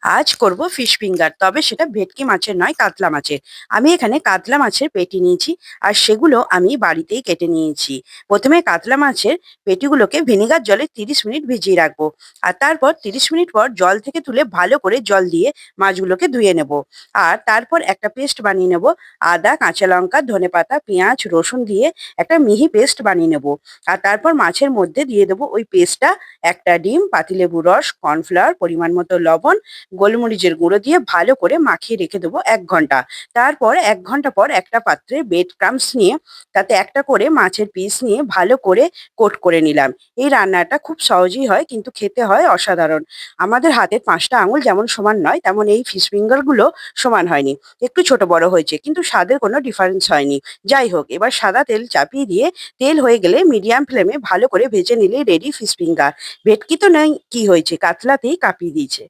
আজ করব fish finger, তবে সেটা ভেটকি মাছের নয়, কাতলা মাছের। আমি এখানে কাতলা মাছের পেটি নিয়েছি আর সেগুলো আমি বাড়িতেই কেটে নিয়েছি। প্রথমে কাতলা মাছের পেটিগুলোকে ভিনেগার জলে 30 মিনিট ভিজিয়ে রাখবো। আর তারপর 30 মিনিট পর জল থেকে তুলে ভালো করে জল দিয়ে মাছগুলোকে ধুয়ে নেব। আর তারপর একটা পেস্ট বানিয়ে নেব। আদা, কাঁচা লঙ্কা, ধনেপাতা, পেঁয়াজ, রসুন দিয়ে একটা মিহি পেস্ট বানিয়ে নেব। আর তারপর মাছের মধ্যে দিয়ে দেবো ওই পেস্টটা, একটা ডিম, পাতিলেবুর রস, কর্নফ্লাওয়ার, পরিমাণ মতো লবণ, গোলমরিচের গুঁড়ো দিয়ে ভালো করে মাখিয়ে রেখে দেবো ১ ঘন্টা। তারপর ১ ঘন্টা পর একটা পাত্রে ব্রেড ক্রাম্বস নিয়ে তাতে একটা করে মাছের পিস নিয়ে ভালো করে কোট করে নিলাম। এই রান্নাটা খুব সহজেই হয়, কিন্তু খেতে হয় অসাধারণ। আমাদের হাতের ৫টা আঙুল যেমন সমান নয়, তেমন এই ফিশ ফিঙ্গার গুলো সমান হয়নি। একটু ছোট বড় হয়েছে, কিন্তু স্বাদের কোনো ডিফারেন্স হয়নি। যাই হোক, এবার সাদা তেল চাপিয়ে দিয়ে তেল হয়ে গেলে মিডিয়াম ফ্লেমে ভালো করে ভেজে নিলেই রেডি ফিশ ফিঙ্গার। ভেটকি তো নয়, কি হয়েছে, কাতলাতেই কাঁপিয়ে দিয়েছে।